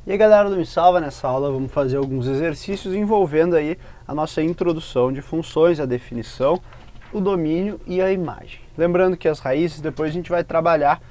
E aí galera do Me Salva, nessa aula vamos fazer alguns exercícios envolvendo aí a nossa introdução de funções, a definição, o domínio e a imagem. Lembrando que as raízes depois a gente vai trabalhar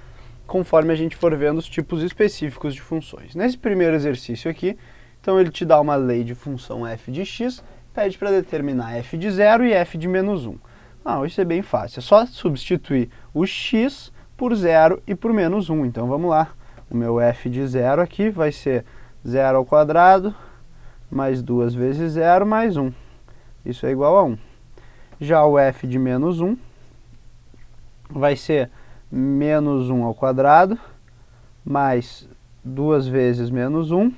conforme a gente for vendo os tipos específicos de funções. Nesse primeiro exercício aqui, então ele te dá uma lei de função f de x, pede para determinar f de 0 e f de menos 1. Não, isso é bem fácil, é só substituir o x por 0 e por menos 1. Então vamos lá. O meu f de 0 aqui vai ser 0 ao quadrado, mais 2 vezes 0, mais 1. Isso é igual a 1. Já o f de menos 1 vai ser menos 1 ao quadrado, mais 2 vezes menos 1,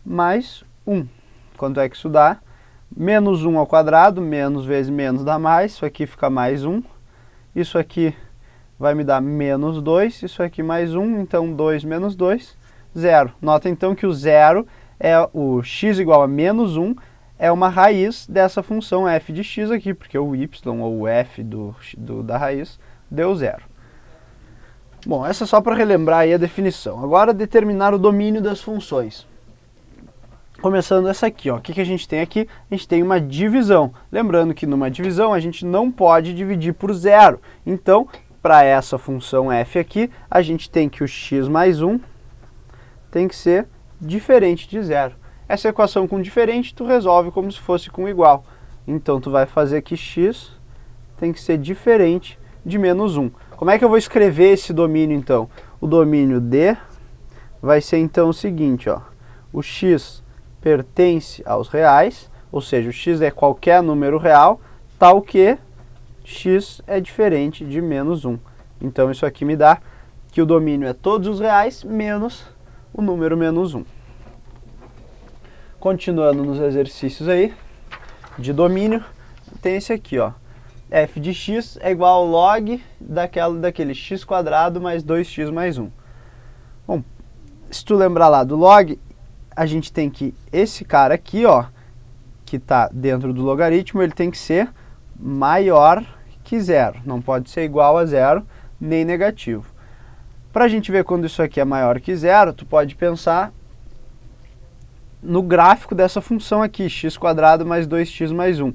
mais 1. Quanto é que isso dá? Menos 1 ao quadrado, menos vezes menos dá mais, isso aqui fica mais 1. Isso aqui vai me dar menos 2, isso aqui mais 1, então 2 menos 2, 0. Nota então que o 0 é o x igual a menos 1, é uma raiz dessa função f de x aqui, porque o y ou o f da raiz deu 0. Bom, essa é só para relembrar aí a definição. Agora determinar o domínio das funções. Começando essa aqui, ó. O que a gente tem aqui? A gente tem uma divisão. Lembrando que numa divisão a gente não pode dividir por 0. Então, para essa função f aqui, a gente tem que o x mais 1 tem que ser diferente de 0. Essa equação com diferente, tu resolve como se fosse com igual. Então, tu vai fazer que x tem que ser diferente de menos 1. Como é que eu vou escrever esse domínio, então? O domínio D vai ser, então, o seguinte, ó. O x pertence aos reais, ou seja, o x é qualquer número real, tal que x é diferente de menos 1. Então, isso aqui me dá que o domínio é todos os reais menos o número menos 1. Continuando nos exercícios aí de domínio, tem esse aqui, ó. F de x é igual ao log daquele x quadrado mais 2x mais 1. Bom, se tu lembrar lá do log, a gente tem que esse cara aqui, ó, que está dentro do logaritmo, ele tem que ser maior que 0. Não pode ser igual a 0, nem negativo. Para a gente ver quando isso aqui é maior que 0, tu pode pensar no gráfico dessa função aqui, x quadrado mais 2x mais 1.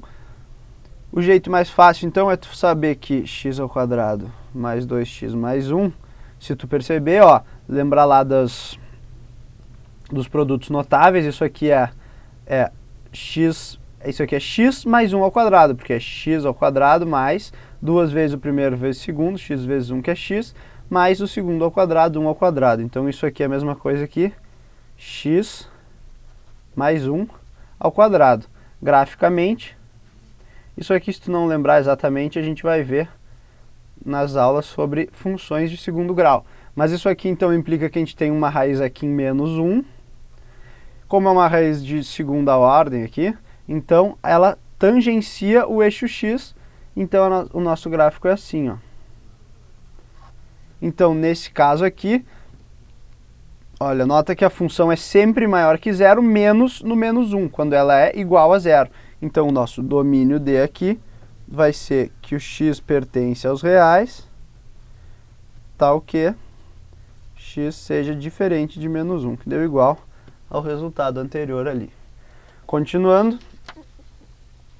O jeito mais fácil, então, é tu saber que x ao quadrado mais 2x mais 1, se tu perceber, ó, lembrar lá dos produtos notáveis, isso aqui é x, isso aqui é x mais 1 ao quadrado, porque é x ao quadrado mais 2 vezes o primeiro vezes o segundo, x vezes 1 que é x, mais o segundo ao quadrado, 1 ao quadrado. Então isso aqui é a mesma coisa aqui, x mais 1 ao quadrado. Graficamente, isso aqui, se tu não lembrar exatamente, a gente vai ver nas aulas sobre funções de segundo grau. Mas isso aqui então implica que a gente tem uma raiz aqui em menos 1. Como é uma raiz de segunda ordem aqui, então ela tangencia o eixo x, então o nosso gráfico é assim, ó. Então, nesse caso aqui, olha, nota que a função é sempre maior que 0, menos no menos 1, quando ela é igual a 0. Então, o nosso domínio D aqui vai ser que o x pertence aos reais, tal que x seja diferente de menos 1, que deu igual ao resultado anterior ali. Continuando,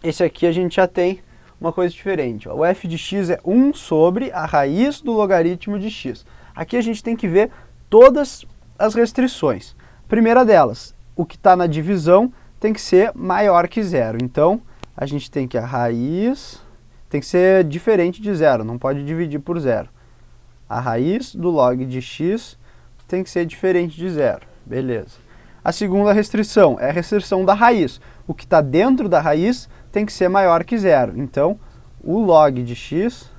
esse aqui a gente já tem uma coisa diferente, ó. O f de x é 1 sobre a raiz do logaritmo de x. Aqui a gente tem que ver todas as restrições. Primeira delas, o que está na divisão tem que ser maior que 0. Então, a gente tem que a raiz tem que ser diferente de 0, não pode dividir por 0. A raiz do log de x tem que ser diferente de 0. Beleza. A segunda restrição é a restrição da raiz. O que está dentro da raiz tem que ser maior que 0. Então, o log de x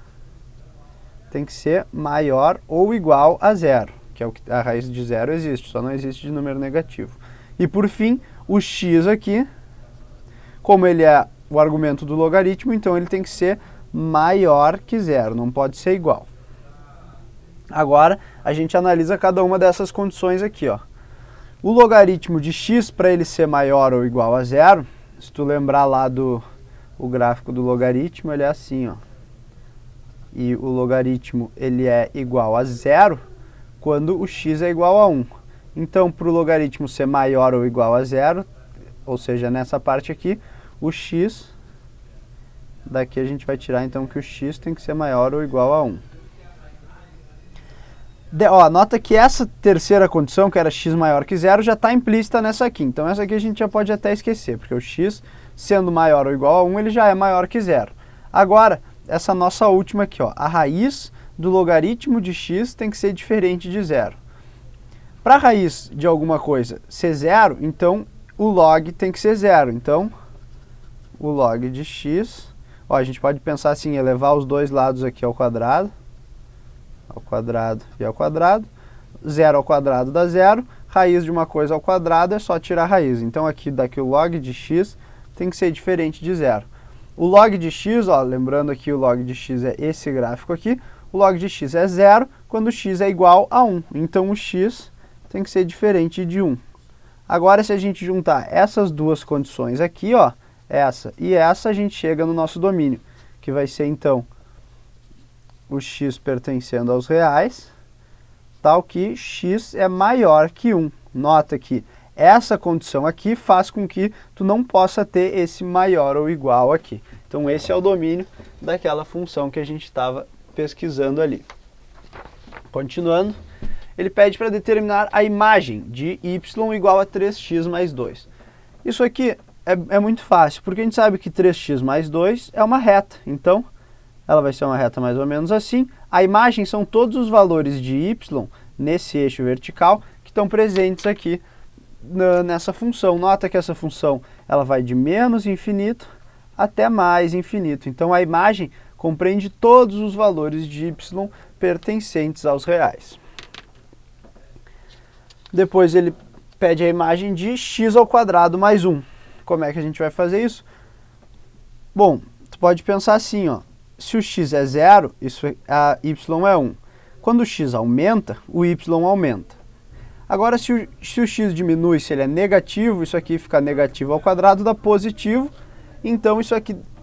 tem que ser maior ou igual a 0, que é o que a raiz de 0 existe, só não existe de número negativo. E por fim, o x aqui, como ele é o argumento do logaritmo, então ele tem que ser maior que 0, não pode ser igual. Agora, a gente analisa cada uma dessas condições aqui, ó. O logaritmo de x, para ele ser maior ou igual a 0, se tu lembrar lá o gráfico do logaritmo, ele é assim, ó. E o logaritmo ele é igual a 0 quando o x é igual a 1. Então, para o logaritmo ser maior ou igual a zero, ou seja, nessa parte aqui, o x, daqui a gente vai tirar então que o x tem que ser maior ou igual a 1. Nota que essa terceira condição, que era x maior que zero, já está implícita nessa aqui. Então essa aqui a gente já pode até esquecer, porque o x, sendo maior ou igual a 1, ele já é maior que zero. Agora, essa nossa última aqui, a raiz do logaritmo de x tem que ser diferente de zero. Para a raiz de alguma coisa ser zero, então o log tem que ser zero. Então, o log de x, a gente pode pensar assim, elevar os dois lados aqui ao quadrado e ao quadrado. 0 ao quadrado dá zero, raiz de uma coisa ao quadrado é só tirar a raiz. Então aqui daqui o log de x tem que ser diferente de zero. O log de x, lembrando aqui o log de x é esse gráfico aqui, o log de x é zero quando x é igual a 1. Então o x tem que ser diferente de 1. Agora, se a gente juntar essas duas condições aqui, essa e essa, a gente chega no nosso domínio, que vai ser, então, o x pertencendo aos reais, tal que x é maior que 1. Nota que essa condição aqui faz com que tu não possa ter esse maior ou igual aqui. Então, esse é o domínio daquela função que a gente estava pesquisando ali. Continuando. Ele pede para determinar a imagem de y igual a 3x mais 2. Isso aqui é muito fácil, porque a gente sabe que 3x mais 2 é uma reta. Então, ela vai ser uma reta mais ou menos assim. A imagem são todos os valores de y nesse eixo vertical que estão presentes aqui nessa função. Nota que essa função ela vai de menos infinito até mais infinito. Então, a imagem compreende todos os valores de y pertencentes aos reais. Depois ele pede a imagem de x ao quadrado mais 1. Como é que a gente vai fazer isso? Bom, tu pode pensar assim, se o x é 0, a y é 1. Quando o x aumenta, o y aumenta. Agora, se o x diminui, se ele é negativo, isso aqui fica negativo ao quadrado, dá positivo. Então,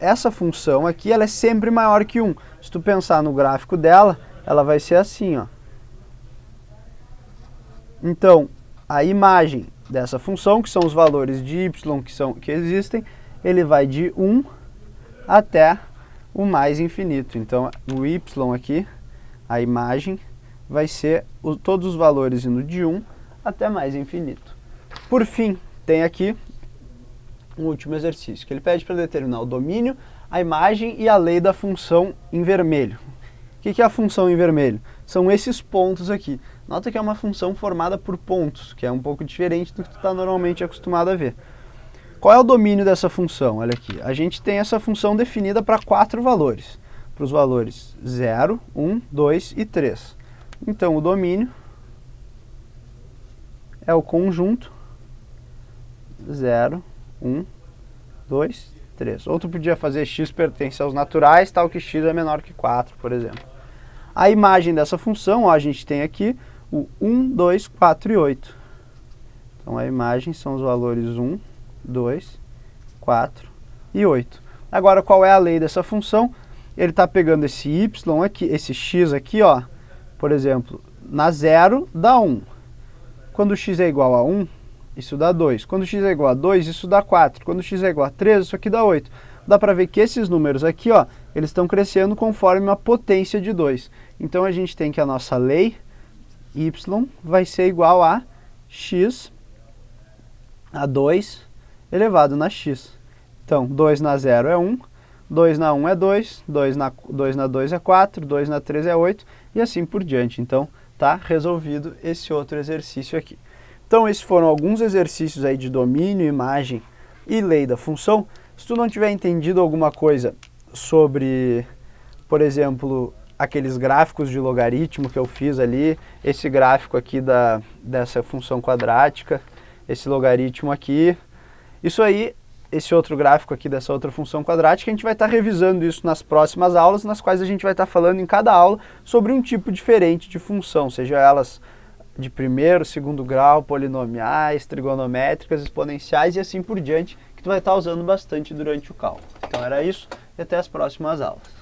essa função aqui, ela é sempre maior que 1. Se tu pensar no gráfico dela, ela vai ser assim, Então, a imagem dessa função, que são os valores de y que existem, ele vai de 1 até o mais infinito. Então, o y aqui, a imagem, vai ser todos os valores indo de 1 até mais infinito. Por fim, tem aqui um último exercício, que ele pede para determinar o domínio, a imagem e a lei da função em vermelho. O que é a função em vermelho? São esses pontos aqui. Nota que é uma função formada por pontos, que é um pouco diferente do que tu está normalmente acostumado a ver. Qual é o domínio dessa função? Olha aqui, a gente tem essa função definida para 4 valores. Para os valores 0, 1, 2 e 3. Então, o domínio é o conjunto 0, 1, 2, 3. Ou tu podia fazer x pertence aos naturais, tal que x é menor que 4, por exemplo. A imagem dessa função, a gente tem aqui o 1, 2, 4 e 8. Então, a imagem são os valores 1, 2, 4 e 8. Agora, qual é a lei dessa função? Ele está pegando esse y aqui, esse x aqui, por exemplo, na 0 dá 1. Quando x é igual a 1, isso dá 2. Quando x é igual a 2, isso dá 4. Quando x é igual a 3, isso aqui dá 8. Dá para ver que esses números aqui, eles estão crescendo conforme uma potência de 2. Então, a gente tem que a nossa lei y vai ser igual a x a 2 elevado na x. Então, 2 na 0 é 1, 2 na 1 é 2, 2 na 2 é 4, 2 na 3 é 8 e assim por diante. Então, tá resolvido esse outro exercício aqui. Então, esses foram alguns exercícios aí de domínio, imagem e lei da função. Se tu não tiver entendido alguma coisa sobre, por exemplo, aqueles gráficos de logaritmo que eu fiz ali, esse gráfico aqui dessa função quadrática, esse logaritmo aqui, isso aí, esse outro gráfico aqui dessa outra função quadrática, a gente vai estar revisando isso nas próximas aulas, nas quais a gente vai estar falando em cada aula sobre um tipo diferente de função, seja elas de primeiro, segundo grau, polinomiais, trigonométricas, exponenciais e assim por diante, que tu vai estar usando bastante durante o cálculo. Então era isso e até as próximas aulas.